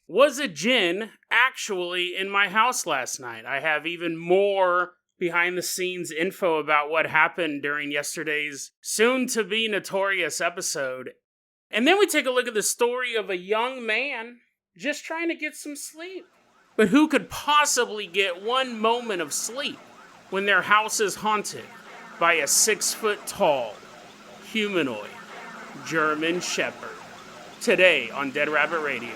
Was a Jinn actually in my house last night? I have even more behind the scenes info about what happened during yesterday's soon-to-be notorious episode. And then we take a look at the story of a young man just trying to get some sleep. But who could possibly get one moment of sleep when their house is haunted by a 6-foot-tall humanoid German shepherd? Today on Dead Rabbit Radio.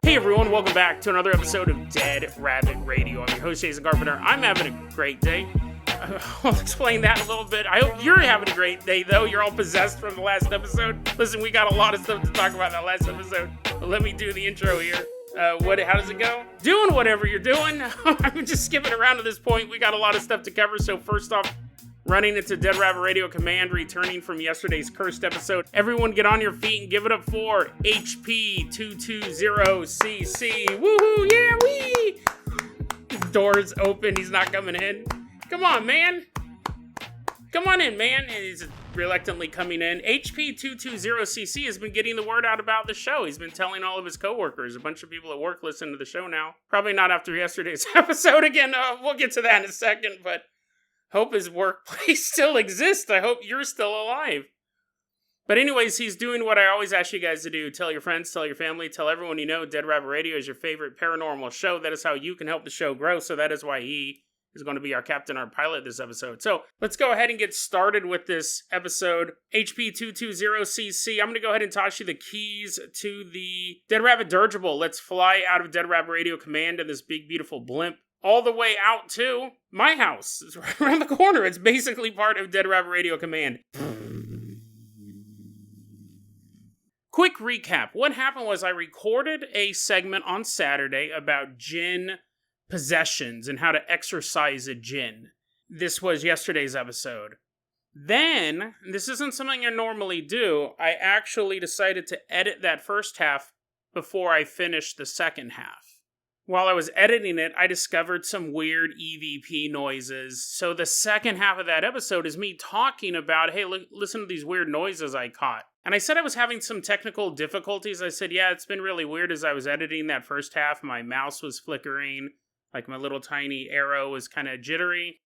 Hey everyone, welcome back to another episode of Dead Rabbit Radio. I'm your host, Jason Carpenter. I'm having a great day. I'll explain that a little bit. I hope you're having a great day, though. You're all possessed from the last episode. Listen, we got a lot of stuff to talk about in that last episode. But let me do the intro here. How does it go? Doing whatever you're doing. I'm just skipping around to this point. We got a lot of stuff to cover. So first off, running into Dead Rabbit Radio Command, returning from yesterday's cursed episode. Everyone get on your feet and give it up for HP220CC. Woohoo, yeah, wee! Door's open, he's not coming in. Come on, man. Come on in, man. And he's reluctantly coming in. HP220CC has been getting the word out about the show. He's been telling all of his coworkers. A bunch of people at work listen to the show now. Probably not after yesterday's episode again. We'll get to that in a second, but hope his workplace still exists. I hope you're still alive. But anyways, he's doing what I always ask you guys to do. Tell your friends, tell your family, tell everyone you know Dead Rabbit Radio is your favorite paranormal show. That is how you can help the show grow. So that is why he is going to be our captain, our pilot this episode. So let's go ahead and get started with this episode. HP220CC, I'm going to go ahead and toss you the keys to the Dead Rabbit dirigible. Let's fly out of Dead Rabbit Radio Command in this big, beautiful blimp all the way out to my house. It's right around the corner. It's basically part of Dead Rabbit Radio Command. Quick recap. What happened was I recorded a segment on Saturday about Jinn possessions and how to exorcise a Jinn. This was yesterday's episode. Then, this isn't something I normally do, I actually decided to edit that first half before I finished the second half. While I was editing it, I discovered some weird EVP noises. So the second half of that episode is me talking about, hey, listen to these weird noises I caught. And I said I was having some technical difficulties. I said, yeah, it's been really weird as I was editing that first half. My mouse was flickering, like my little tiny arrow was kind of jittery.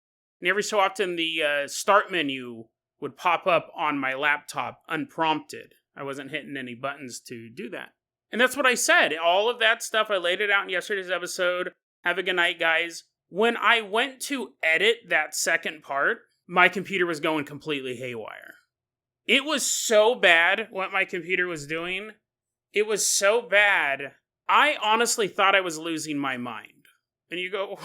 And every so often the start menu would pop up on my laptop unprompted. I wasn't hitting any buttons to do that. And that's what I said. All of that stuff, I laid it out in yesterday's episode. Have a good night, guys. When I went to edit that second part, my computer was going completely haywire. It was so bad what my computer was doing. It was so bad, I honestly thought I was losing my mind. And you go,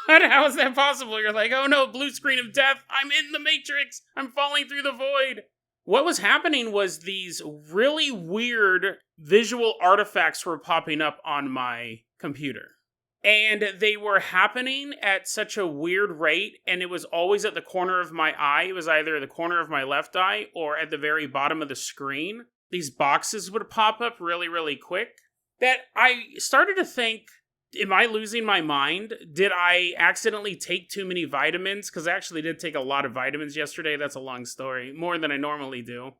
how is that possible? You're like, oh no, blue screen of death. I'm in the Matrix. I'm falling through the void. What was happening was these really weird visual artifacts were popping up on my computer. And they were happening at such a weird rate, and it was always at the corner of my eye. It was either the corner of my left eye or at the very bottom of the screen. These boxes would pop up really, really quick. That I started to think, am I losing my mind? Did I accidentally take too many vitamins? Because I actually did take a lot of vitamins yesterday. That's a long story. More than I normally do.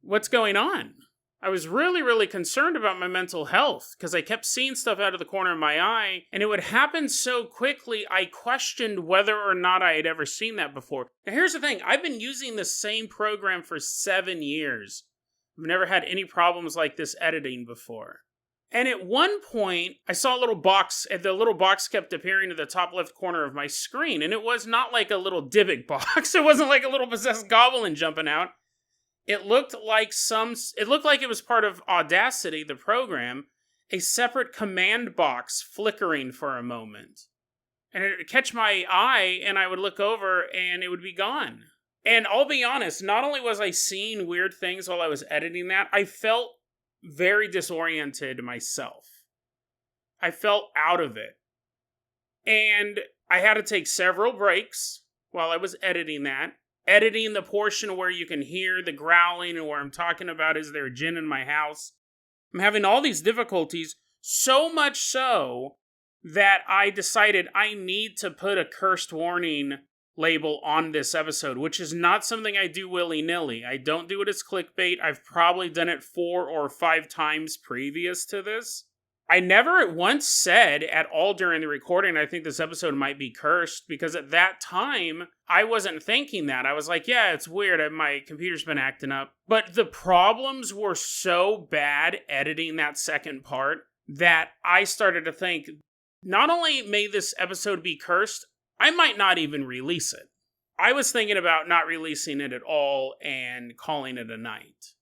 What's going on? I was really, really concerned about my mental health because I kept seeing stuff out of the corner of my eye, and it would happen so quickly, I questioned whether or not I had ever seen that before. Now, here's the thing. I've been using the same program for 7 years. I've never had any problems like this editing before. And at one point, I saw a little box, and the little box kept appearing at the top left corner of my screen, and it was not like a little Dybbuk box. It wasn't like a little possessed goblin jumping out. It looked like it was part of Audacity, the program, a separate command box flickering for a moment. And it would catch my eye, and I would look over, and it would be gone. And I'll be honest, not only was I seeing weird things while I was editing that, I felt very disoriented myself. I felt out of it. And I had to take several breaks while I was editing that. Editing the portion where you can hear the growling and where I'm talking about is there a Jinn in my house. I'm having all these difficulties, so much so that I decided I need to put a cursed warning label on this episode, which is not something I do willy-nilly. I don't do it as clickbait. I've probably done it 4 or 5 times previous to this. I never at once said at all during the recording, I think this episode might be cursed, because at that time, I wasn't thinking that. I was like, yeah, it's weird. My computer's been acting up. But the problems were so bad editing that second part that I started to think, not only may this episode be cursed, I might not even release it. I was thinking about not releasing it at all and calling it a night.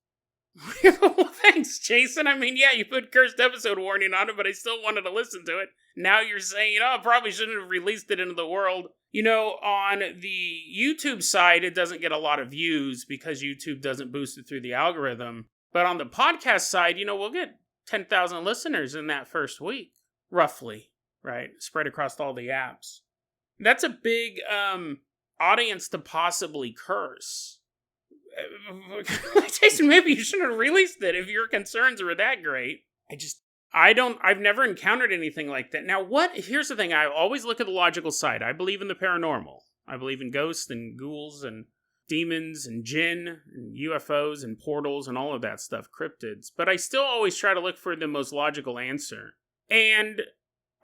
Well, thanks, Jason. I mean, yeah, you put cursed episode warning on it, but I still wanted to listen to it. Now you're saying, oh, probably shouldn't have released it into the world. You know, on the YouTube side, it doesn't get a lot of views because YouTube doesn't boost it through the algorithm. But on the podcast side, you know, we'll get 10,000 listeners in that first week, roughly, right? Spread across all the apps. That's a big audience to possibly curse. Jason, maybe you shouldn't have released it if your concerns were that great. I've never encountered anything like that. Now, here's the thing, I always look at the logical side. I believe in the paranormal. I believe in ghosts and ghouls and demons and jinn and UFOs and portals and all of that stuff, cryptids. But I still always try to look for the most logical answer. And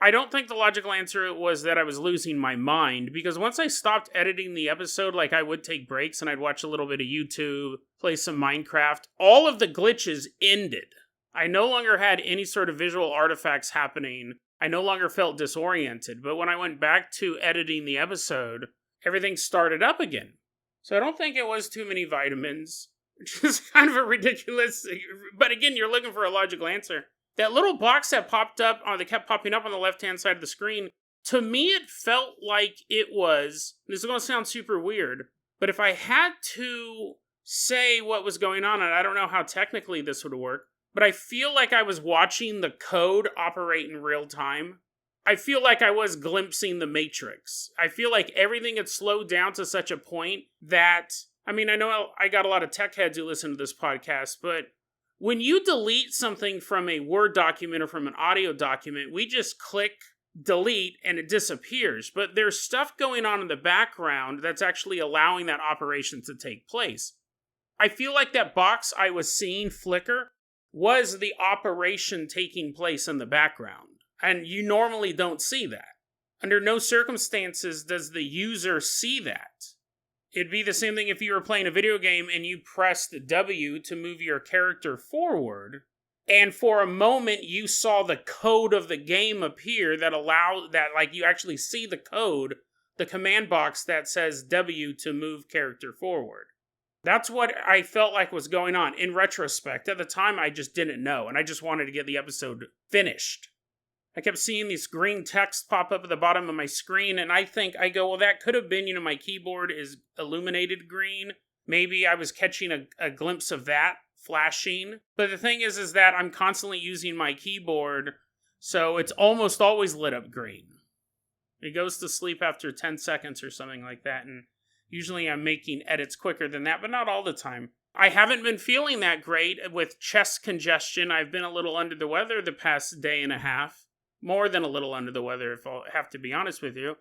I don't think the logical answer was that I was losing my mind, because once I stopped editing the episode, like I would take breaks and I'd watch a little bit of YouTube, play some Minecraft, all of the glitches ended. I no longer had any sort of visual artifacts happening. I no longer felt disoriented. But when I went back to editing the episode, everything started up again. So I don't think it was too many vitamins, which is kind of a ridiculous, but again, you're looking for a logical answer. That little box that popped up, that kept popping up on the left-hand side of the screen, to me it felt like it was, this is going to sound super weird, but if I had to say what was going on, and I don't know how technically this would work, but I feel like I was watching the code operate in real time. I feel like I was glimpsing the Matrix. I feel like everything had slowed down to such a point that, I mean, I know I got a lot of tech heads who listen to this podcast, but when you delete something from a Word document or from an audio document, we just click delete and it disappears. But there's stuff going on in the background that's actually allowing that operation to take place. I feel like that box I was seeing flicker was the operation taking place in the background. And you normally don't see that. Under no circumstances does the user see that. It'd be the same thing if you were playing a video game and you pressed W to move your character forward, and for a moment you saw the code of the game appear that allowed that, like, you actually see the code, the command box that says W to move character forward. That's what I felt like was going on. In retrospect, at the time I just didn't know, and I just wanted to get the episode finished. I kept seeing this green text pop up at the bottom of my screen, and I go, well, that could have been, my keyboard is illuminated green. Maybe I was catching a glimpse of that flashing. But the thing is that I'm constantly using my keyboard, so it's almost always lit up green. It goes to sleep after 10 seconds or something like that, and usually I'm making edits quicker than that, but not all the time. I haven't been feeling that great with chest congestion. I've been a little under the weather the past day and a half. More than a little under the weather, if I'll have to be honest with you.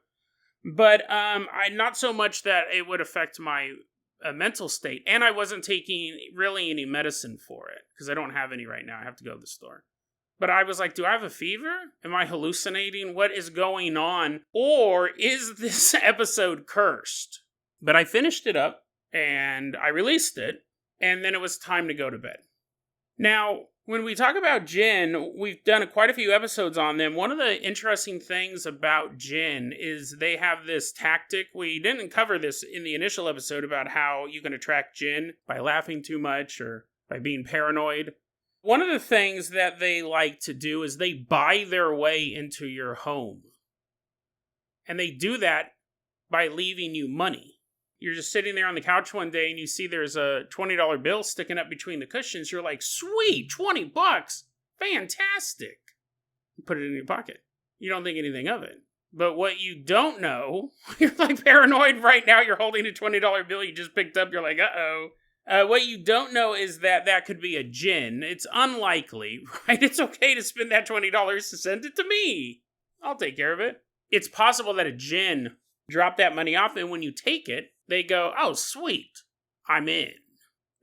But not so much that it would affect my mental state. And I wasn't taking really any medicine for it, because I don't have any right now. I have to go to the store. But I was like, do I have a fever? Am I hallucinating? What is going on? Or is this episode cursed? But I finished it up, and I released it, and then it was time to go to bed. Now, when we talk about Jinn, we've done quite a few episodes on them. One of the interesting things about Jinn is they have this tactic. We didn't cover this in the initial episode about how you can attract Jinn by laughing too much or by being paranoid. One of the things that they like to do is they buy their way into your home. And they do that by leaving you money. You're just sitting there on the couch one day and you see there's a $20 bill sticking up between the cushions. You're like, sweet, $20, fantastic. You put it in your pocket. You don't think anything of it. But what you don't know, you're like paranoid right now. You're holding a $20 bill you just picked up. You're like, uh-oh. What you don't know is that could be a Jinn. It's unlikely, right? It's okay to spend that $20 to send it to me. I'll take care of it. It's possible that a Jinn drop that money off, and when you take it, they go, oh, sweet, I'm in.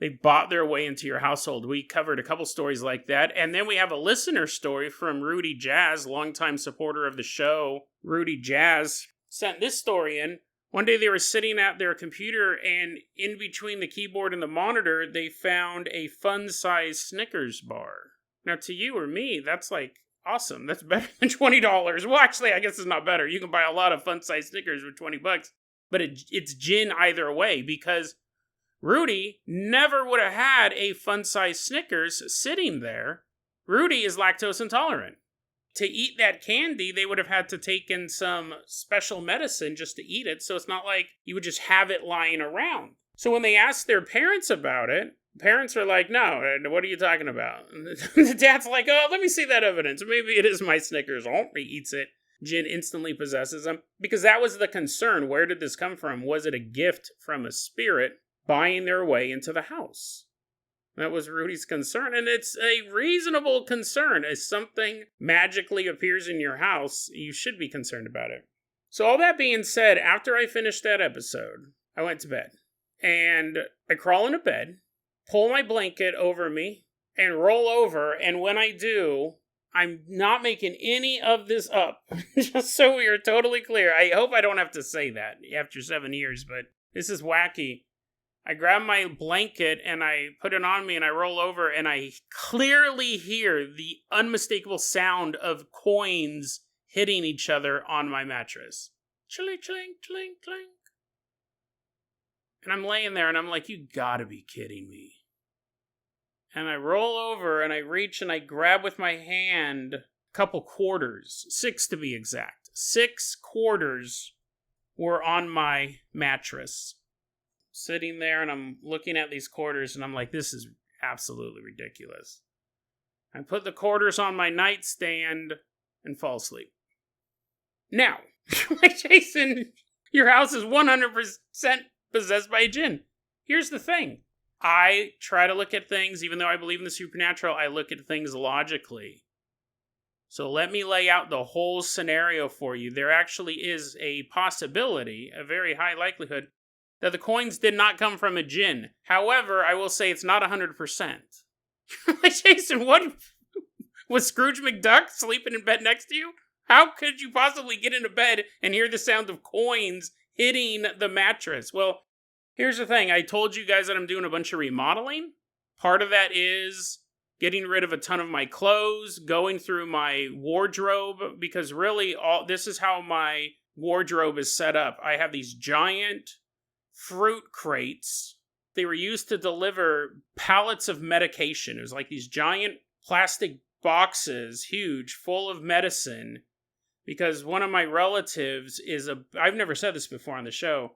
They bought their way into your household. We covered a couple stories like that. And then we have a listener story from Rudy Jazz, longtime supporter of the show. Rudy Jazz sent this story in. One day they were sitting at their computer, and in between the keyboard and the monitor, they found a fun-sized Snickers bar. Now, to you or me, that's like awesome. That's better than $20. Well, actually, I guess it's not better. You can buy a lot of fun-sized Snickers for $20. But it's Jinn either way, because Rudy never would have had a fun-sized Snickers sitting there. Rudy is lactose intolerant. To eat that candy, they would have had to take in some special medicine just to eat it, so it's not like you would just have it lying around. So when they asked their parents about it, parents are like, no, what are you talking about? And the dad's like, oh, let me see that evidence. Maybe it is my Snickers. Oh, he eats it. Jinn instantly possesses him. Because that was the concern. Where did this come from? Was it a gift from a spirit buying their way into the house? That was Rudy's concern, and it's a reasonable concern. If something magically appears in your house, you should be concerned about it. So all that being said, after I finished that episode, I went to bed. And I crawl into bed, pull my blanket over me, and roll over, and when I do, I'm not making any of this up. Just so we are totally clear. I hope I don't have to say that after 7 years, but this is wacky. I grab my blanket and I put it on me and I roll over and I clearly hear the unmistakable sound of coins hitting each other on my mattress. Chling, chling, chling, clink. And I'm laying there and I'm like, you gotta be kidding me. And I roll over and I reach and I grab with my hand a couple quarters, 6 to be exact. 6 quarters were on my mattress. Sitting there and I'm looking at these quarters and I'm like, this is absolutely ridiculous. I put the quarters on my nightstand and fall asleep. Now, like Jason, your house is 100% possessed by a Jinn. Here's the thing. I try to look at things, even though I believe in the supernatural, I look at things logically. So let me lay out the whole scenario for you. There actually is a possibility, a very high likelihood, that the coins did not come from a Jinn. However, I will say it's not 100%. Like, Jason, what? Was Scrooge McDuck sleeping in bed next to you? How could you possibly get into bed and hear the sound of coins hitting the mattress? Well, here's the thing. I told you guys that I'm doing a bunch of remodeling. Part of that is getting rid of a ton of my clothes, going through my wardrobe, because really, this is how my wardrobe is set up. I have these giant fruit crates. They were used to deliver pallets of medication. It was like these giant plastic boxes, huge, full of medicine, because one of my relatives I've never said this before on the show.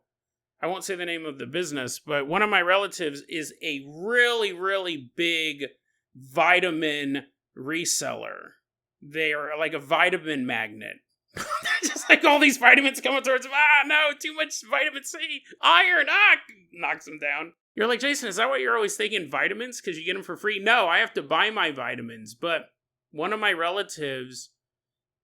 I won't say the name of the business, but one of my relatives is a really, really big vitamin reseller. They are like a vitamin magnet. Just like all these vitamins coming towards him. No, too much vitamin C. Iron, knocks him down. You're like, Jason, is that why you're always taking vitamins? Because you get them for free? No, I have to buy my vitamins. But one of my relatives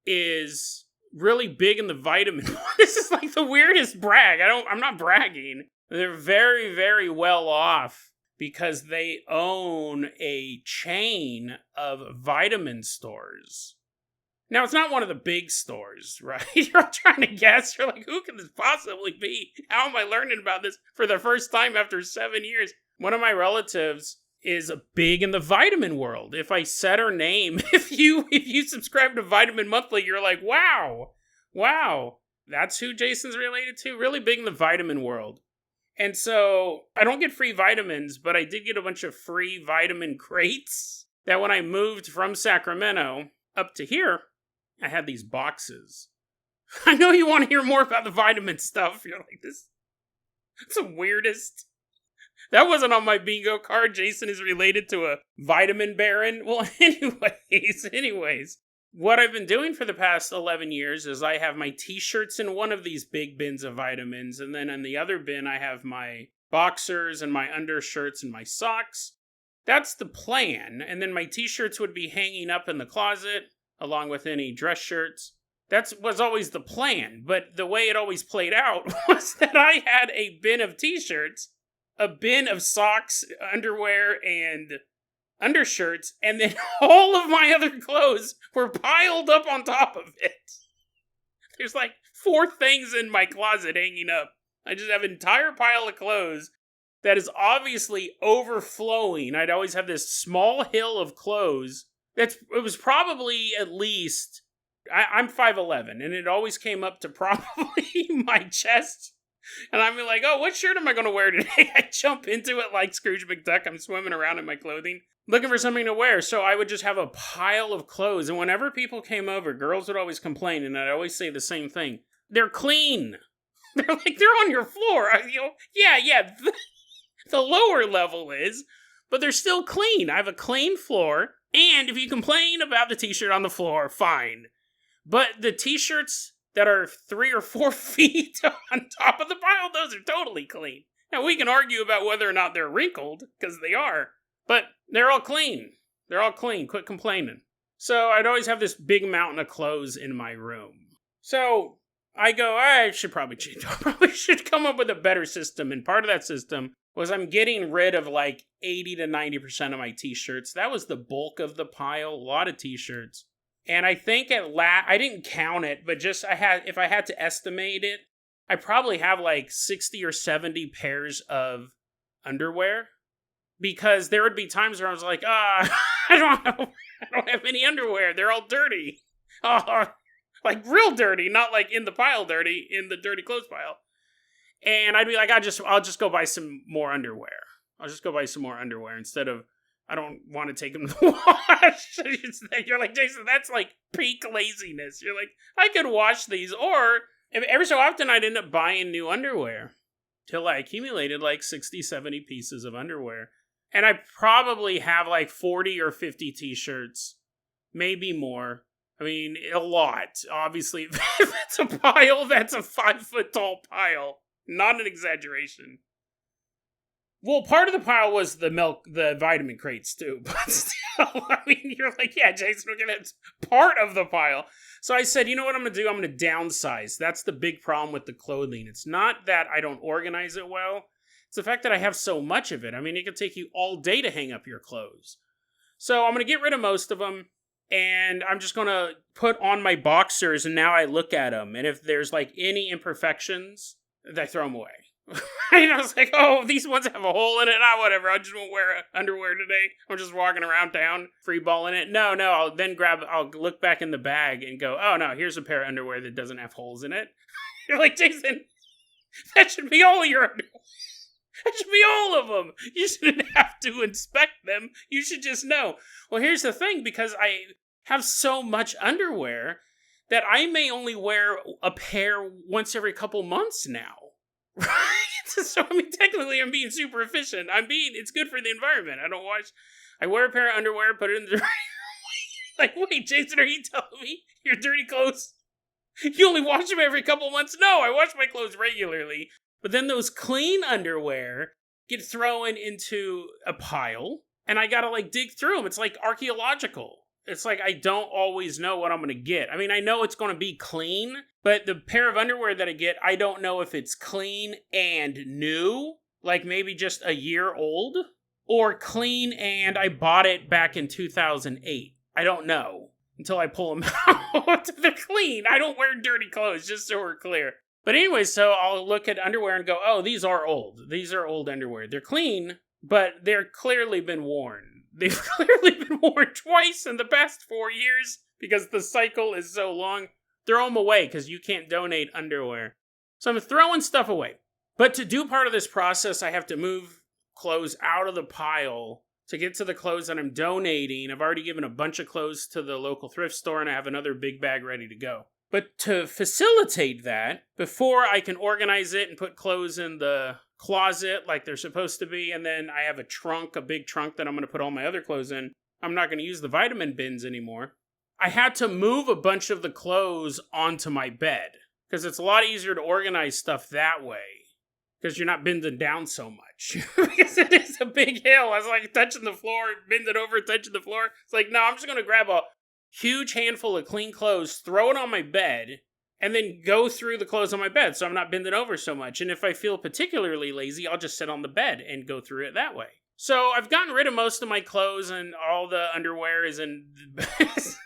is really big in the vitamin. This is like the weirdest brag. I'm not bragging. They're very, very well off because they own a chain of vitamin stores. Now, it's not one of the big stores, right? You're all trying to guess. You're like, who can this possibly be? How am I learning about this for the first time after 7 years? One of my relatives is big in the vitamin world. If I said her name, if you subscribe to Vitamin Monthly, you're like, wow, that's who Jason's related to? Really big in the vitamin world. And so, I don't get free vitamins, but I did get a bunch of free vitamin crates that when I moved from Sacramento up to here, I had these boxes. I know you want to hear more about the vitamin stuff. You're like, that's the weirdest. That wasn't on my bingo card. Jason is related to a vitamin baron. Well, anyways. What I've been doing for the past 11 years is I have my t-shirts in one of these big bins of vitamins. And then in the other bin, I have my boxers and my undershirts and my socks. That's the plan. And then my t-shirts would be hanging up in the closet, along with any dress shirts. That was always the plan, but the way it always played out was that I had a bin of t-shirts, a bin of socks, underwear, and undershirts, and then all of my other clothes were piled up on top of it. There's like 4 things in my closet hanging up. I just have an entire pile of clothes that is obviously overflowing. I'd always have this small hill of clothes. It was probably at least... I'm 5'11", and it always came up to probably my chest. And I'm like, oh, what shirt am I going to wear today? I jump into it like Scrooge McDuck. I'm swimming around in my clothing, looking for something to wear. So I would just have a pile of clothes. And whenever people came over, girls would always complain, and I'd always say the same thing. They're clean. They're like, they're on your floor. Yeah, the lower level is, but they're still clean. I have a clean floor. And if you complain about the t-shirt on the floor, fine. But the t-shirts that are 3 or 4 feet on top of the pile, those are totally clean. Now, we can argue about whether or not they're wrinkled, because they are. But they're all clean. They're all clean. Quit complaining. So I'd always have this big mountain of clothes in my room. So I go, I should probably change. I probably should come up with a better system. And part of that system was I'm getting rid of like 80 to 90% of my t-shirts. That was the bulk of the pile. A lot of t-shirts. And I think I didn't count it, but just if I had to estimate it, I probably have like 60 or 70 pairs of underwear, because there would be times where I was like, I don't have any underwear. They're all dirty. Like real dirty, not like in the pile dirty, in the dirty clothes pile. And I'd be like, I'll just go buy some more underwear. I'll just go buy some more underwear instead of, I don't want to take them to the wash. You're like, Jason, that's like peak laziness. You're like, I could wash these. Or every so often I'd end up buying new underwear till I accumulated like 60, 70 pieces of underwear. And I probably have like 40 or 50 t-shirts, maybe more. I mean, a lot. Obviously, if it's a pile, that's a 5-foot tall pile. Not an exaggeration. Well, part of the pile was the vitamin crates too, but still, I mean, you're like, yeah, Jason, it's part of the pile. So I said, you know what I'm going to do? I'm going to downsize. That's the big problem with the clothing. It's not that I don't organize it well. It's the fact that I have so much of it. I mean, it could take you all day to hang up your clothes. So I'm going to get rid of most of them, and I'm just going to put on my boxers, and now I look at them, and if there's like any imperfections, I throw them away. And I was like, oh, these ones have a hole in it. Whatever. I just won't wear underwear today. I'm just walking around town, free balling it. No, I'll look back in the bag and go, oh, no, here's a pair of underwear that doesn't have holes in it. You're like, Jason, that should be all your underwear. That should be all of them. You shouldn't have to inspect them. You should just know. Well, here's the thing, because I have so much underwear that I may only wear a pair once every couple months now. Right? So, I mean, technically I'm being super efficient. It's good for the environment. I wear a pair of underwear, put it in the like, wait, Jason, are you telling me your dirty clothes, you only wash them every couple months? No, I wash my clothes regularly. But then those clean underwear get thrown into a pile, and I gotta like dig through them. It's like archaeological. It's like I don't always know what I'm going to get. I mean, I know it's going to be clean, but the pair of underwear that I get, I don't know if it's clean and new, like maybe just a year old, or clean and I bought it back in 2008. I don't know until I pull them out. They're clean. I don't wear dirty clothes, just so we're clear. But anyway, so I'll look at underwear and go, oh, these are old. These are old underwear. They're clean, but they're clearly been worn. They've clearly been worn twice in the past 4 years because the cycle is so long. Throw them away because you can't donate underwear. So I'm throwing stuff away. But to do part of this process, I have to move clothes out of the pile to get to the clothes that I'm donating. I've already given a bunch of clothes to the local thrift store, and I have another big bag ready to go. But to facilitate that, before I can organize it and put clothes in the closet like they're supposed to be, and then I have a big trunk that I'm going to put all my other clothes in, I'm not going to use the vitamin bins anymore. I had to move a bunch of the clothes onto my bed, because it's a lot easier to organize stuff that way, because you're not bending down so much. Because it is a big hill. I was like touching the floor, bending over, touching the floor. It's like, no, I'm just going to grab a huge handful of clean clothes, throw it on my bed, and then go through the clothes on my bed so I'm not bending over so much. And if I feel particularly lazy, I'll just sit on the bed and go through it that way. So I've gotten rid of most of my clothes, and all the underwear is in this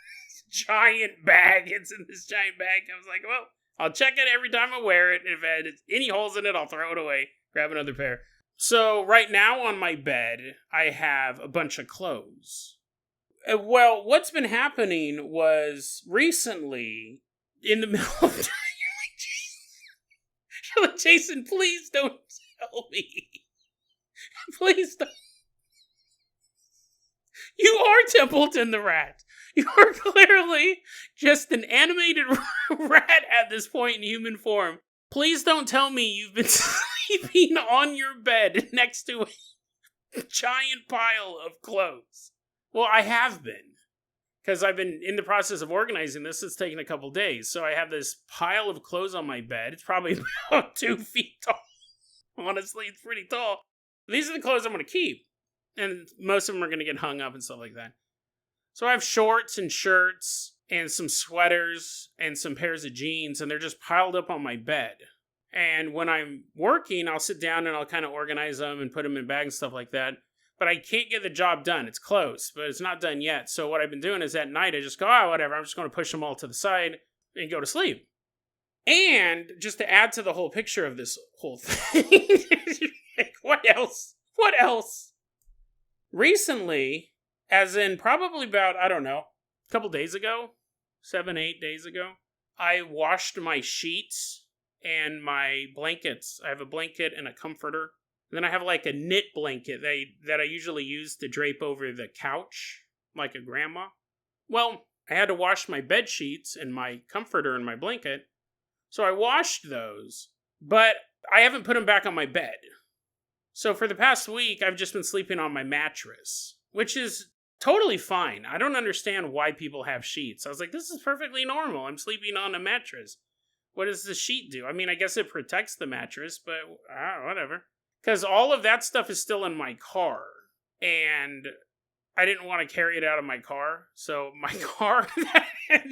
giant bag. It's in this giant bag. I was like, well, I'll check it every time I wear it. If it has any holes in it, I'll throw it away, grab another pair. So right now on my bed, I have a bunch of clothes. Well, what's been happening was recently, in the middle of the night, you're like, Jason, please don't tell me. Please don't. You are Templeton the rat. You are clearly just an animated rat at this point in human form. Please don't tell me you've been sleeping on your bed next to a giant pile of clothes. Well, I have been. Because I've been in the process of organizing this. It's taken a couple days. So I have this pile of clothes on my bed. It's probably about 2 feet tall. Honestly, it's pretty tall. These are the clothes I'm going to keep. And most of them are going to get hung up and stuff like that. So I have shorts and shirts and some sweaters and some pairs of jeans, and they're just piled up on my bed. And when I'm working, I'll sit down and I'll kind of organize them and put them in bags and stuff like that. But I can't get the job done. It's close, but it's not done yet. So what I've been doing is at night, I just go, whatever, I'm just going to push them all to the side and go to sleep. And just to add to the whole picture of this whole thing, like, what else? What else? Recently, as in probably about, I don't know, a couple days ago, 7-8 days ago, I washed my sheets and my blankets. I have a blanket and a comforter. And then I have like a knit blanket that I usually use to drape over the couch, like a grandma. Well, I had to wash my bed sheets and my comforter and my blanket. So I washed those, but I haven't put them back on my bed. So for the past week, I've just been sleeping on my mattress, which is totally fine. I don't understand why people have sheets. I was like, this is perfectly normal. I'm sleeping on a mattress. What does the sheet do? I mean, I guess it protects the mattress, but whatever. Because all of that stuff is still in my car. And I didn't want to carry it out of my car. So my car,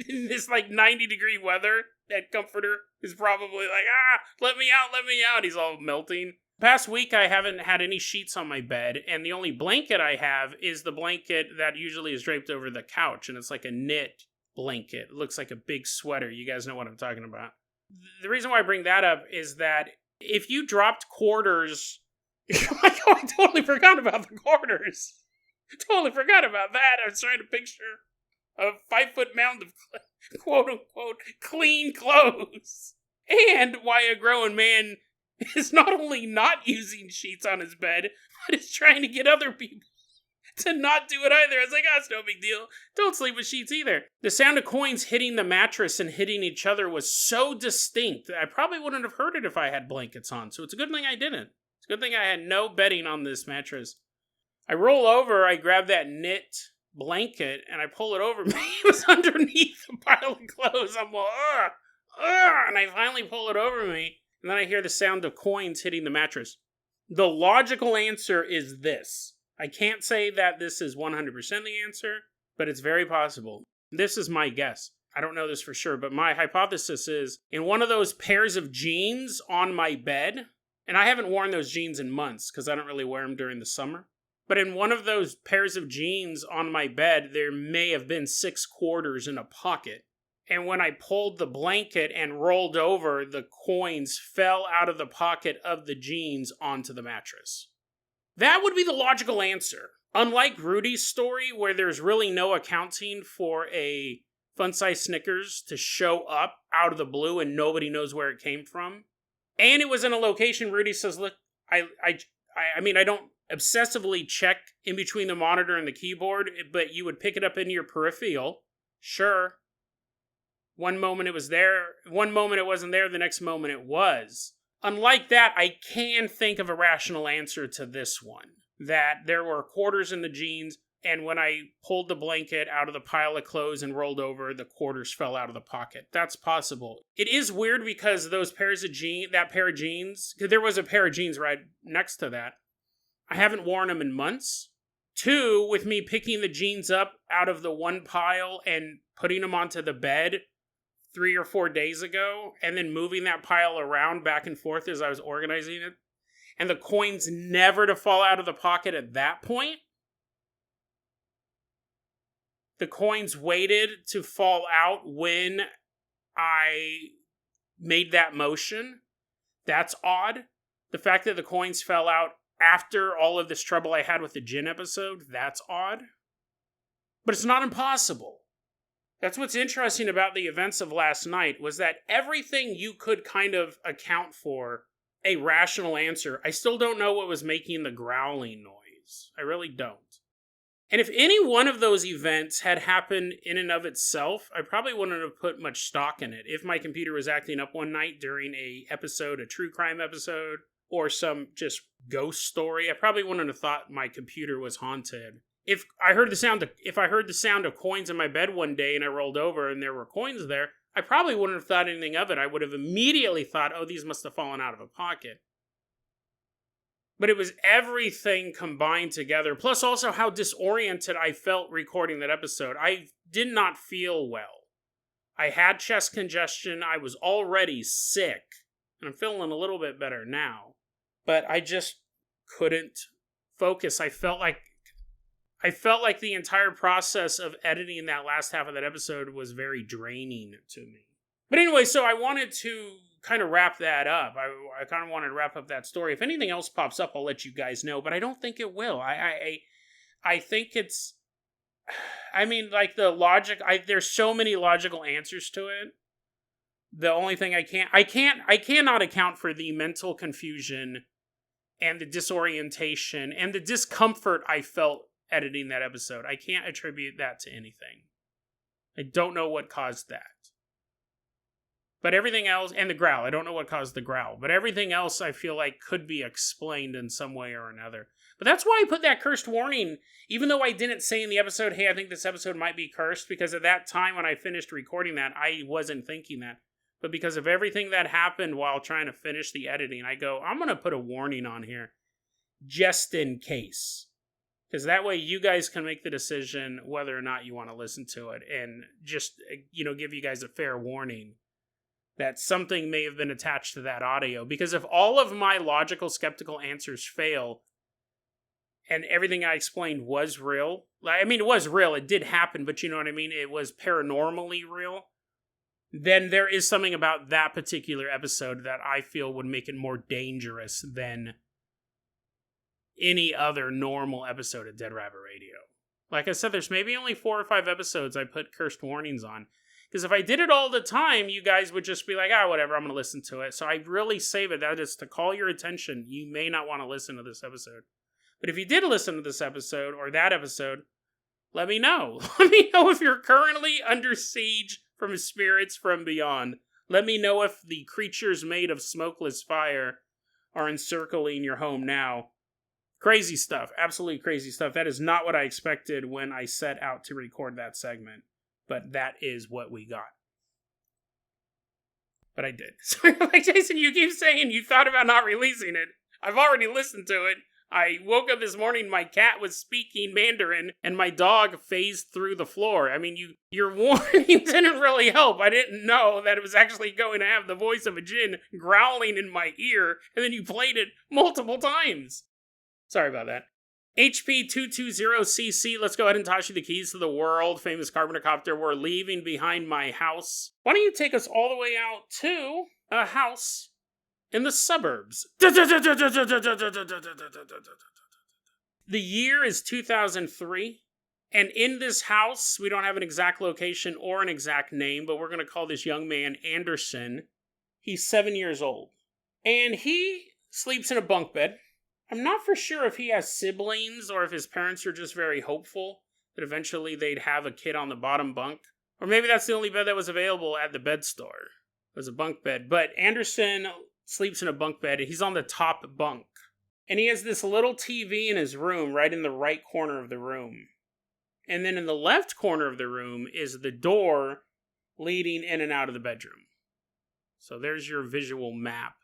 in this like 90-degree weather, that comforter is probably like, let me out. He's all melting. Past week, I haven't had any sheets on my bed, and the only blanket I have is the blanket that usually is draped over the couch, and it's like a knit blanket. It looks like a big sweater. You guys know what I'm talking about. The reason why I bring that up is that if you dropped quarters... I totally forgot about the quarters. Totally forgot about that. I was trying to picture a 5-foot mound of quote-unquote clean clothes. And why a grown man is not only not using sheets on his bed, but is trying to get other people to not do it either. I was like, it's no big deal. Don't sleep with sheets either. The sound of coins hitting the mattress and hitting each other was so distinct that I probably wouldn't have heard it if I had blankets on. So it's a good thing I didn't. It's a good thing I had no bedding on this mattress. I roll over, I grab that knit blanket, and I pull it over me. It was underneath a pile of clothes. I'm like, and I finally pull it over me. And then I hear the sound of coins hitting the mattress. The logical answer is this. I can't say that this is 100% the answer, but it's very possible. This is my guess. I don't know this for sure, but my hypothesis is in one of those pairs of jeans on my bed, and I haven't worn those jeans in months because I don't really wear them during the summer, but in one of those pairs of jeans on my bed, there may have been 6 quarters in a pocket. And when I pulled the blanket and rolled over, the coins fell out of the pocket of the jeans onto the mattress. That would be the logical answer. Unlike Rudy's story, where there's really no accounting for a fun-size Snickers to show up out of the blue and nobody knows where it came from. And it was in a location Rudy says, look, I mean, I don't obsessively check in between the monitor and the keyboard, but you would pick it up into your peripheral. Sure. One moment it was there, one moment it wasn't there, the next moment it was. Unlike that, I can think of a rational answer to this one. That there were quarters in the jeans, and when I pulled the blanket out of the pile of clothes and rolled over, the quarters fell out of the pocket. That's possible. It is weird because those pairs of that pair of jeans, because there was a pair of jeans right next to that, I haven't worn them in months. 2, with me picking the jeans up out of the one pile and putting them onto the bed 3 or 4 days ago, and then moving that pile around back and forth as I was organizing it, and the coins never to fall out of the pocket at that point. The coins waited to fall out when I made that motion. That's odd. The fact that the coins fell out after all of this trouble I had with the Jinn episode, that's odd. But it's not impossible. That's what's interesting about the events of last night, was that everything you could kind of account for a rational answer, I still don't know what was making the growling noise. I really don't. And if any one of those events had happened in and of itself, I probably wouldn't have put much stock in it. If my computer was acting up one night during a true crime episode, or some just ghost story, I probably wouldn't have thought my computer was haunted. If I heard the sound of coins in my bed one day and I rolled over and there were coins there, I probably wouldn't have thought anything of it. I would have immediately thought, oh, these must have fallen out of a pocket. But it was everything combined together, plus also how disoriented I felt recording that episode. I did not feel well. I had chest congestion. I was already sick. And I'm feeling a little bit better now. But I just couldn't focus. I felt like the entire process of editing that last half of that episode was very draining to me. But anyway, so I wanted to kind of wrap that up. I kind of wanted to wrap up that story. If anything else pops up, I'll let you guys know, but I don't think it will. I think it's, I mean, like the logic, there's so many logical answers to it. The only thing I cannot account for the mental confusion and the disorientation and the discomfort I felt editing that episode. I can't attribute that to anything. I don't know what caused that. But everything else, and the growl, I don't know what caused the growl, but everything else I feel like could be explained in some way or another. But that's why I put that cursed warning, even though I didn't say in the episode, hey, I think this episode might be cursed, because at that time when I finished recording that, I wasn't thinking that. But because of everything that happened while trying to finish the editing, I go, I'm going to put a warning on here, just in case. Because that way you guys can make the decision whether or not you want to listen to it, and just, give you guys a fair warning that something may have been attached to that audio. Because if all of my logical, skeptical answers fail, and everything I explained was real, it was real, it did happen, but you know what I mean, it was paranormally real, then there is something about that particular episode that I feel would make it more dangerous than any other normal episode of Dead Rabbit Radio. Like I said, there's maybe only 4 or 5 episodes I put cursed warnings on. Because if I did it all the time, you guys would just be like, whatever, I'm going to listen to it. So I really save it. That is to call your attention. You may not want to listen to this episode. But if you did listen to this episode or that episode, let me know. Let me know if you're currently under siege from spirits from beyond. Let me know if the creatures made of smokeless fire are encircling your home now. Crazy stuff. Absolutely crazy stuff. That is not what I expected when I set out to record that segment. But that is what we got. But I did. So, like, Jason, you keep saying you thought about not releasing it. I've already listened to it. I woke up this morning, my cat was speaking Mandarin, and my dog phased through the floor. I mean, your warning didn't really help. I didn't know that it was actually going to have the voice of a Jinn growling in my ear, and then you played it multiple times. Sorry about that. HP220CC, let's go ahead and toss you the keys to the world. Famous Carpenter Copter, we're leaving behind my house. Why don't you take us all the way out to a house in the suburbs? The year is 2003, and in this house, we don't have an exact location or an exact name, but we're going to call this young man Anderson. He's 7 years old, and he sleeps in a bunk bed. I'm not for sure if he has siblings or if his parents are just very hopeful that eventually they'd have a kid on the bottom bunk. Or maybe that's the only bed that was available at the bed store. It was a bunk bed. But Anderson sleeps in a bunk bed. He's on the top bunk. And he has this little TV in his room, right in the right corner of the room. And then in the left corner of the room is the door leading in and out of the bedroom. So there's your visual map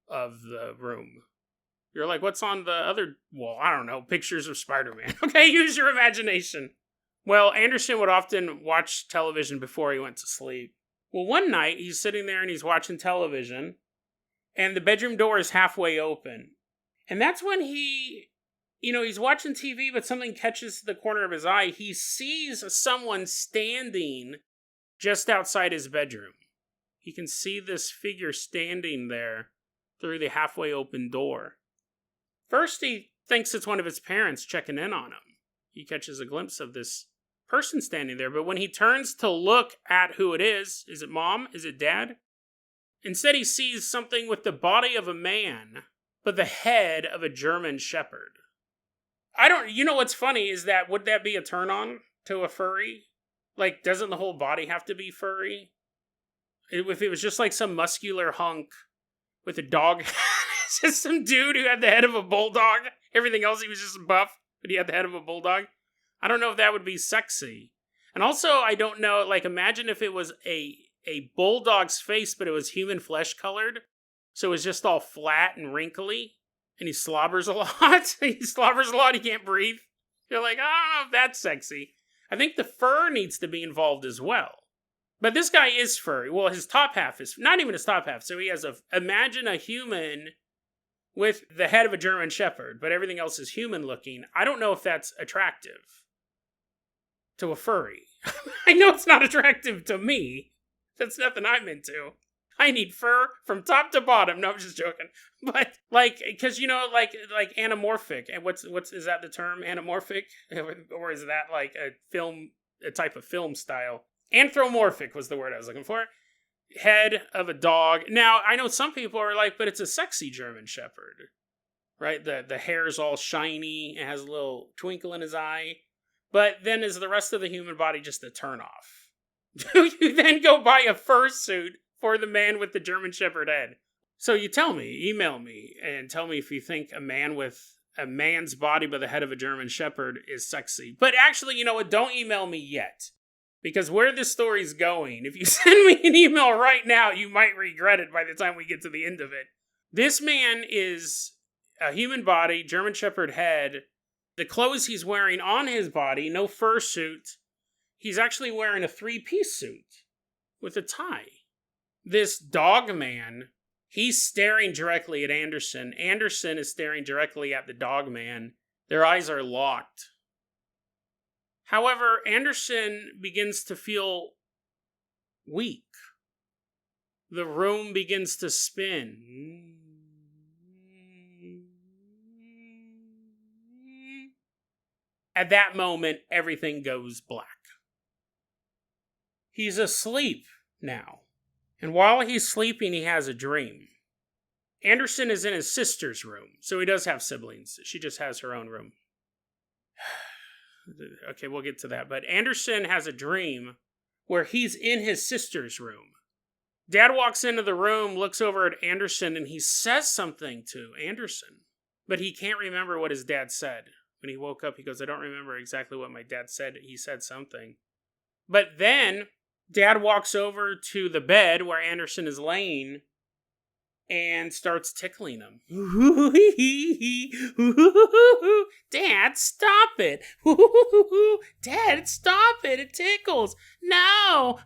of the room. You're like, what's on the other wall? I don't know, pictures of Spider-Man. Okay, use your imagination. Well, Anderson would often watch television before he went to sleep. Well, one night, he's sitting there and he's watching television, and the bedroom door is halfway open. And that's when he's watching TV, but something catches the corner of his eye. He sees someone standing just outside his bedroom. He can see this figure standing there through the halfway open door. First, he thinks it's one of his parents checking in on him. He catches a glimpse of this person standing there, but when he turns to look at who it is it mom? Is it dad? Instead, he sees something with the body of a man, but the head of a German shepherd. You know what's funny is that, would that be a turn on to a furry? Like, doesn't the whole body have to be furry? If it was just like some muscular hunk with a dog, it's just some dude who had the head of a bulldog. Everything else, he was just buff, but he had the head of a bulldog. I don't know if that would be sexy. And also, I don't know, like, imagine if it was a bulldog's face, but it was human flesh colored. So it was just all flat and wrinkly. And he slobbers a lot. He can't breathe. You're like, I don't know if that's sexy. I think the fur needs to be involved as well. But this guy is furry. Well, his top half is, not even his top half. So he has imagine a human with the head of a German shepherd, but everything else is human looking. I don't know if that's attractive to a furry. I know it's not attractive to me. That's nothing I'm into. I need fur from top to bottom. No, I'm just joking. But like, because like anamorphic. And what's is that the term, anamorphic, or is that like a type of film style? Anthropomorphic was the word I was looking for. Head of a dog. Now I know some people are like, but it's a sexy German shepherd, right? The hair's all shiny. It has a little twinkle in his eye. But then is the rest of the human body just a turnoff? Do you then go buy a fursuit for the man with the German shepherd head? So you tell me, email me, and tell me if you think a man with a man's body but the head of a German shepherd is sexy. But actually, you know what? Don't email me yet. Because where this story's going, if you send me an email right now, you might regret it by the time we get to the end of it. This man is a human body, German shepherd head. The clothes he's wearing on his body, no fursuit. He's actually wearing a 3-piece suit with a tie. This dog man, he's staring directly at Anderson. Anderson is staring directly at the dog man. Their eyes are locked. However, Anderson begins to feel weak. The room begins to spin. At that moment, everything goes black. He's asleep now. And while he's sleeping, he has a dream. Anderson is in his sister's room, so he does have siblings. She just has her own room. Okay, we'll get to that. But Anderson has a dream where he's in his sister's room. Dad walks into the room, looks over at Anderson, and he says something to Anderson. But he can't remember what his dad said. When he woke up, he goes, I don't remember exactly what my dad said. He said something. But then Dad walks over to the bed where Anderson is laying and starts tickling him. Dad, stop it. Dad, stop it. It tickles. No.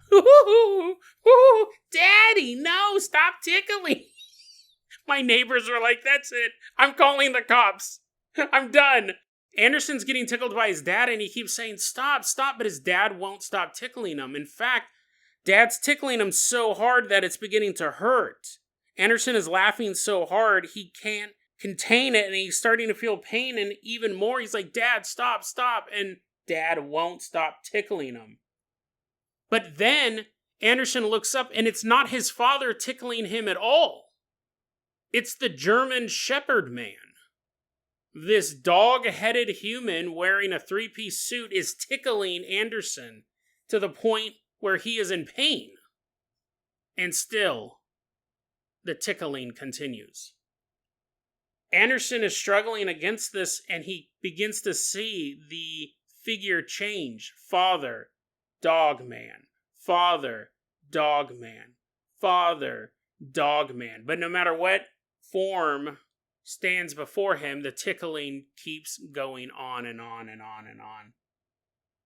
Daddy, no, stop tickling. My neighbors were like, that's it. I'm calling the cops. I'm done. Anderson's getting tickled by his dad, and he keeps saying, stop, but his dad won't stop tickling him. In fact, Dad's tickling him so hard that it's beginning to hurt. Anderson is laughing so hard, he can't contain it, and he's starting to feel pain, and even more, he's like, Dad, stop, and Dad won't stop tickling him. But then, Anderson looks up, and it's not his father tickling him at all. It's the German shepherd man. This dog-headed human wearing a 3-piece suit is tickling Anderson to the point where he is in pain. And still, the tickling continues. Anderson is struggling against this, and he begins to see the figure change. Father, dog man. Father, dog man. Father, dog man. But no matter what form stands before him, the tickling keeps going on and on and on and on.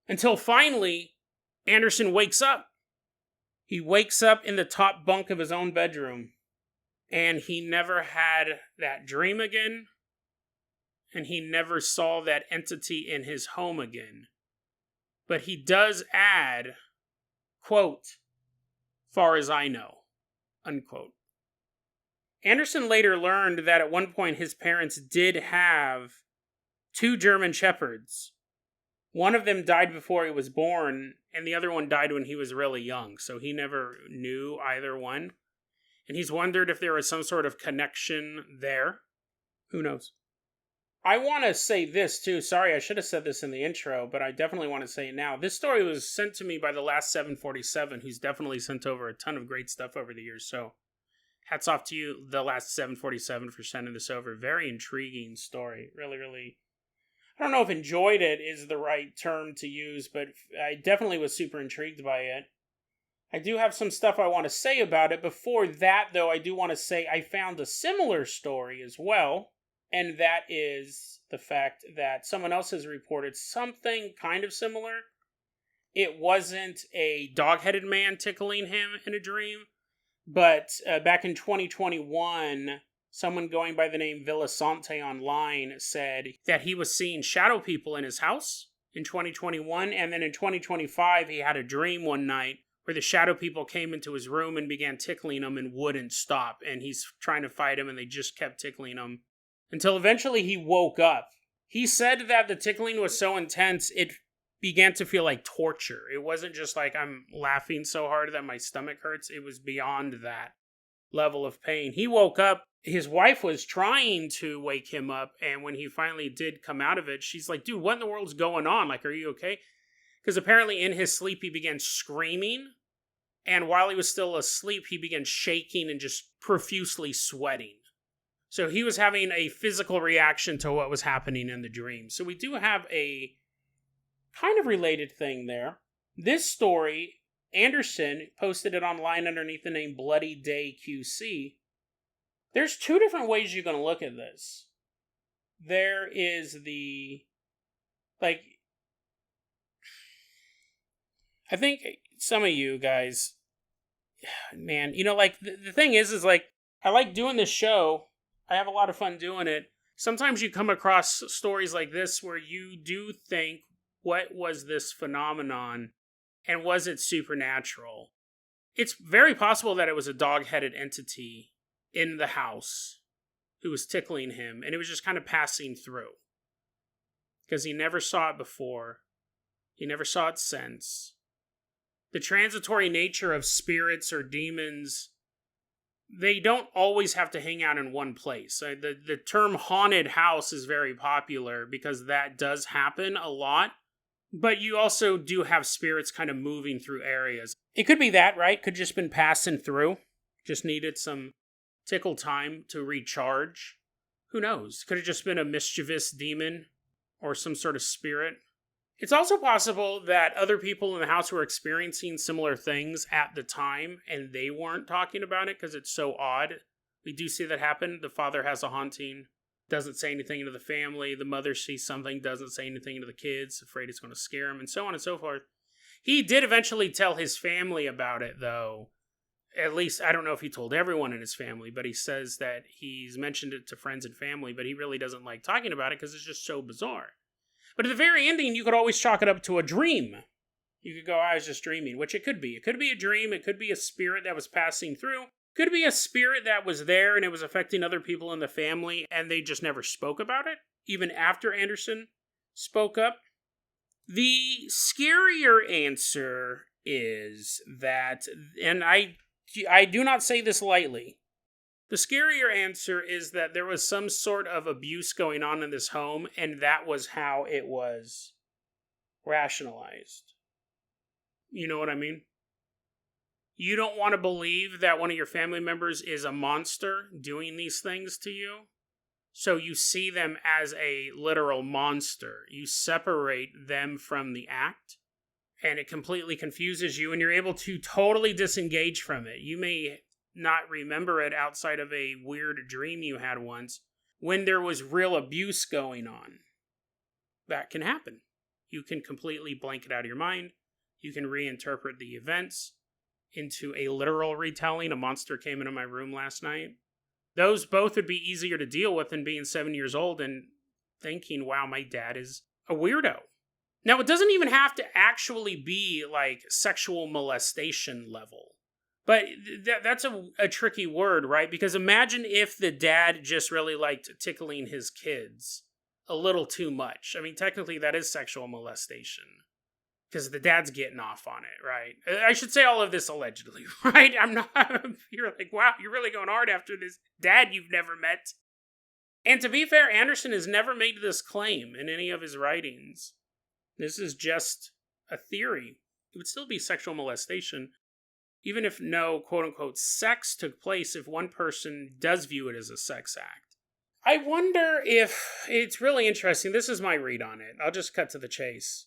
Until finally, Anderson wakes up. He wakes up in the top bunk of his own bedroom. And he never had that dream again. And he never saw that entity in his home again. But he does add, quote, far as I know, unquote. Anderson later learned that at one point his parents did have 2 German shepherds. One of them died before he was born, and the other one died when he was really young, so he never knew either one. And he's wondered if there was some sort of connection there. Who knows? I want to say this, too. Sorry, I should have said this in the intro, but I definitely want to say it now. This story was sent to me by the last 747, who's definitely sent over a ton of great stuff over the years, so hats off to you, the last 747, for sending this over. Very intriguing story. Really, really. I don't know if enjoyed it is the right term to use, but I definitely was super intrigued by it. I do have some stuff I want to say about it. Before that, though, I do want to say I found a similar story as well, and that is the fact that someone else has reported something kind of similar. It wasn't a dog-headed man tickling him in a dream, but back in 2021, someone going by the name Villasante online said that he was seeing shadow people in his house in 2021, and then in 2025, he had a dream one night where the shadow people came into his room and began tickling him and wouldn't stop, and he's trying to fight him, and they just kept tickling him until eventually he woke up. He said that the tickling was so intense, it began to feel like torture. It wasn't just like I'm laughing so hard that my stomach hurts. It was beyond that level of pain. He woke up. His wife was trying to wake him up, and when he finally did come out of it, she's like, dude, what in the world's going on? Like, are you okay? Because apparently in his sleep, he began screaming, and while he was still asleep, he began shaking and just profusely sweating. So he was having a physical reaction to what was happening in the dream. So we do have a kind of related thing there. This story, Anderson posted it online underneath the name Bloody Day QC. There's 2 different ways you're going to look at this. There is I think some of you guys, man, the thing is like, I like doing this show. I have a lot of fun doing it. Sometimes you come across stories like this where you do think, what was this phenomenon? And was it supernatural? It's very possible that it was a dog-headed entity in the house who was tickling him, and it was just kind of passing through. Because he never saw it before. He never saw it since. The transitory nature of spirits or demons, they don't always have to hang out in one place. The term haunted house is very popular because that does happen a lot. But you also do have spirits kind of moving through areas. It could be that, right? Could just been passing through. Just needed some tickle time to recharge. Who knows? Could have just been a mischievous demon or some sort of spirit. It's also possible that other people in the house were experiencing similar things at the time and they weren't talking about it because it's so odd. We do see that happen. The father has a haunting, doesn't say anything to the family. The mother sees something, doesn't say anything to the kids, afraid it's going to scare him, and so on and so forth. He did eventually tell his family about it, though. At least, I don't know if he told everyone in his family, but he says that he's mentioned it to friends and family, but he really doesn't like talking about it because it's just so bizarre. But at the very ending, you could always chalk it up to a dream. You could go, I was just dreaming, which it could be. It could be a dream. It could be a spirit that was passing through. Could be a spirit that was there and it was affecting other people in the family and they just never spoke about it, even after Anderson spoke up. The scarier answer is that, and I do not say this lightly, the scarier answer is that there was some sort of abuse going on in this home, and that was how it was rationalized. You know what I mean? You don't want to believe that one of your family members is a monster doing these things to you, so you see them as a literal monster. You separate them from the act, and it completely confuses you, and you're able to totally disengage from it. You may not remember it outside of a weird dream you had once, when there was real abuse going on. That can happen. You can completely blank it out of your mind. You can reinterpret the events into a literal retelling. A monster came into my room last night. Those both would be easier to deal with than being 7 years old and thinking, wow, my dad is a weirdo. Now, it doesn't even have to actually be like sexual molestation level. But that's a tricky word, right? Because imagine if the dad just really liked tickling his kids a little too much. I mean, technically that is sexual molestation. Because the dad's getting off on it, right? I should say all of this allegedly, right? I'm not, you're like, wow, you're really going hard after this dad you've never met. And to be fair, Anderson has never made this claim in any of his writings. This is just a theory. It would still be sexual molestation, even if no quote-unquote sex took place, if one person does view it as a sex act. I wonder if, it's really interesting, this is my read on it. I'll just cut to the chase.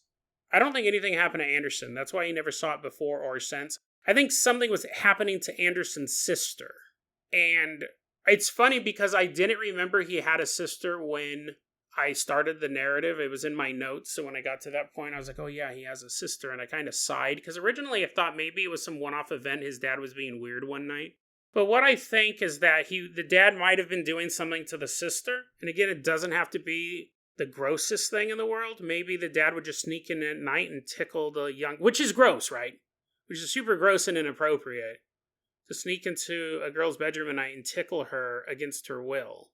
I don't think anything happened to Anderson. That's why he never saw it before or since. I think something was happening to Anderson's sister. And it's funny because I didn't remember he had a sister when I started the narrative. It was in my notes. So when I got to that point, I was like, oh yeah, he has a sister. And I kind of sighed because originally I thought maybe it was some one-off event. His dad was being weird one night. But what I think is that the dad might have been doing something to the sister. And again, it doesn't have to be the grossest thing in the world. Maybe the dad would just sneak in at night and tickle the young, which is gross, right? Which is super gross and inappropriate. To sneak into a girl's bedroom at night and tickle her against her will.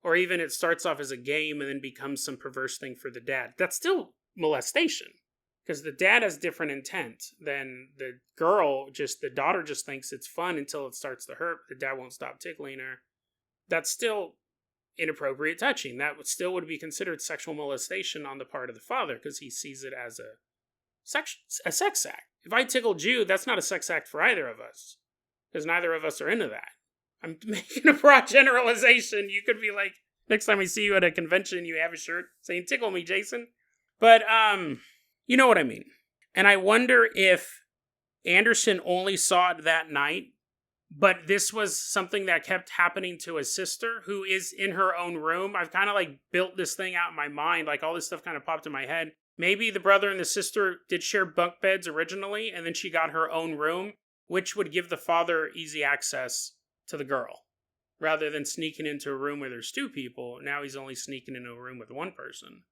Or even it starts off as a game and then becomes some perverse thing for the dad. That's still molestation. Because the dad has different intent than the girl. The daughter just thinks it's fun until it starts to hurt. The dad won't stop tickling her. That's still inappropriate touching. That would be considered sexual molestation on the part of the father because he sees it as a sex act. If I tickled you, that's not a sex act for either of us because neither of us are into that. I'm making a broad generalization. You could be like, next time we see you at a convention, you have a shirt saying, tickle me, Jason. But, you know what I mean. And I wonder if Anderson only saw it that night, but this was something that kept happening to his sister, who is in her own room. I've kind of like built this thing out in my mind. Like all this stuff kind of popped in my head. Maybe the brother and the sister did share bunk beds originally, and then she got her own room, which would give the father easy access to the girl. Rather than sneaking into a room where there's two people, now he's only sneaking into a room with one person.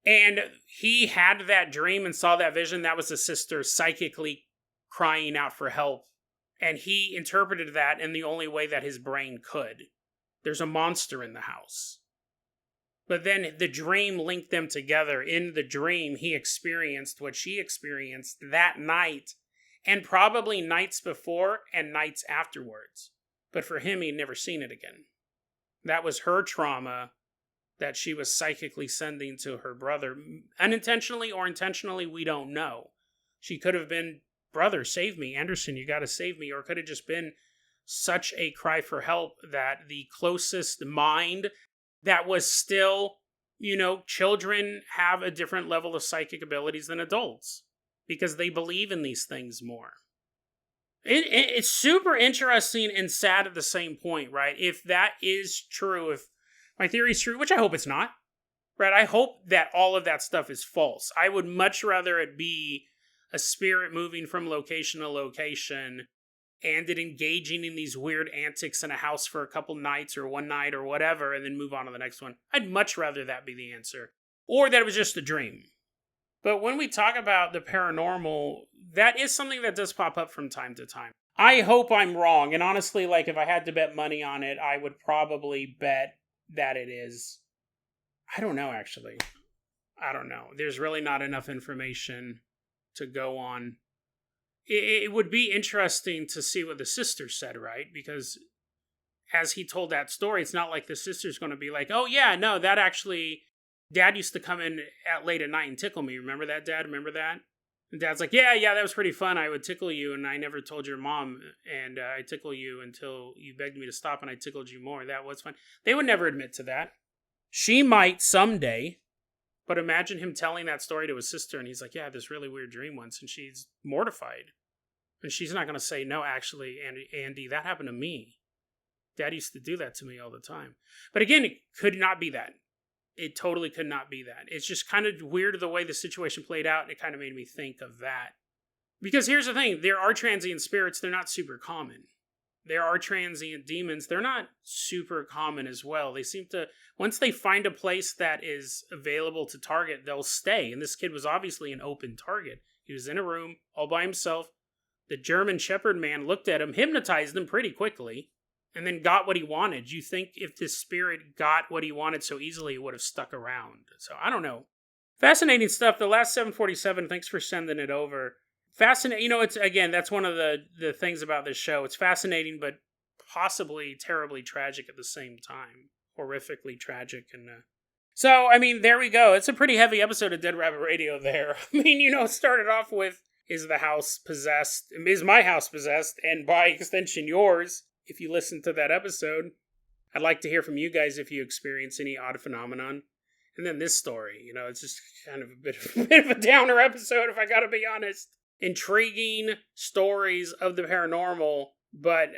And he had that dream and saw that vision. That was the sister psychically crying out for help. And he interpreted that in the only way that his brain could. There's a monster in the house. But then the dream linked them together. In the dream, he experienced what she experienced that night, and probably nights before and nights afterwards. But for him, he'd never seen it again. That was her trauma that she was psychically sending to her brother. Unintentionally or intentionally, we don't know. She could have been, brother, save me. Anderson, you gotta save me. Or it could have just been such a cry for help that the closest mind that was still, children have a different level of psychic abilities than adults because they believe in these things more. It's super interesting and sad at the same point, right? If that is true, if my theory is true, which I hope it's not, right? I hope that all of that stuff is false. I would much rather it be a spirit moving from location to location and it engaging in these weird antics in a house for a couple nights or one night or whatever and then move on to the next one. I'd much rather that be the answer. Or that it was just a dream. But when we talk about the paranormal, that is something that does pop up from time to time. I hope I'm wrong. And honestly, like if I had to bet money on it, I would probably bet that it is. I don't know, actually. I don't know. There's really not enough information to go on. It would be interesting to see what the sister said, right? Because as he told that story, it's not like the sister's going to be like, oh yeah, no, that actually, Dad used to come in late at night and tickle me. Remember that, Dad? Remember that? And Dad's like, yeah, that was pretty fun. I would tickle you, and I never told your mom, and I tickle you until you begged me to stop, and I tickled you more. That was fun. They would never admit to that. She might someday, but imagine him telling that story to his sister, and he's like, yeah, I had this really weird dream once, and she's mortified. And she's not going to say, no, actually, Andy, that happened to me. Dad used to do that to me all the time. But again, it could not be that. It totally could not be that. It's just kind of weird the way the situation played out, and it kind of made me think of that. Because here's the thing, there are transient spirits, they're not super common. There are transient demons, they're not super common as well. They seem to, once they find a place that is available to target, they'll stay. And this kid was obviously an open target. He was in a room, all by himself. The German shepherd man looked at him, hypnotized him pretty quickly, and then got what he wanted. You think if this spirit got what he wanted so easily, it would have stuck around. So, I don't know. Fascinating stuff. The last 747, thanks for sending it over. Fascinating. It's, again, that's one of the things about this show. It's fascinating, but possibly terribly tragic at the same time. Horrifically tragic. And so, there we go. It's a pretty heavy episode of Dead Rabbit Radio there. It started off with, is the house possessed? Is my house possessed? And by extension, yours. If you listen to that episode, I'd like to hear from you guys if you experience any odd phenomenon. And then this story, it's just kind of a bit of a downer episode, if I gotta be honest. Intriguing stories of the paranormal, but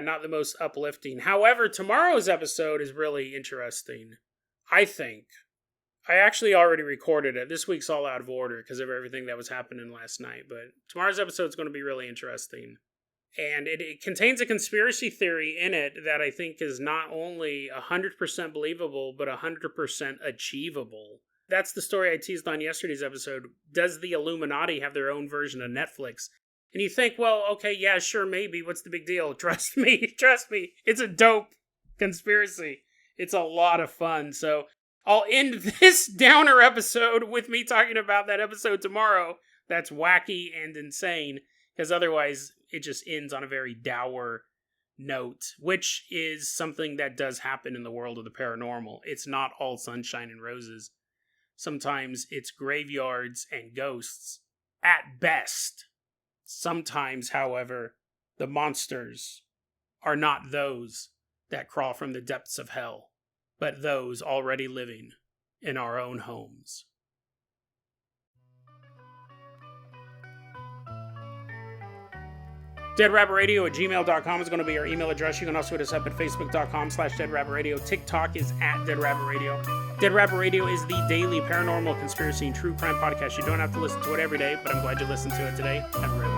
not the most uplifting. However, tomorrow's episode is really interesting, I think. I actually already recorded it. This week's all out of order because of everything that was happening last night, but tomorrow's episode is going to be really interesting. And it contains a conspiracy theory in it that I think is not only 100% believable, but 100% achievable. That's the story I teased on yesterday's episode. Does the Illuminati have their own version of Netflix? And you think, well, okay, yeah, sure, maybe. What's the big deal? Trust me. It's a dope conspiracy. It's a lot of fun. So I'll end this downer episode with me talking about that episode tomorrow. That's wacky and insane. Because otherwise, it just ends on a very dour note, which is something that does happen in the world of the paranormal. It's not all sunshine and roses. Sometimes it's graveyards and ghosts, at best. Sometimes, however, the monsters are not those that crawl from the depths of hell, but those already living in our own homes. DeadRabbitRadio@gmail.com is going to be our email address. You can also hit us up at Facebook.com/DeadRabbitRadio. TikTok is at Dead Rabbit Radio. Dead Rabbit Radio is the daily paranormal, conspiracy, and true crime podcast. You don't have to listen to it every day, but I'm glad you listened to it today. Have a great one.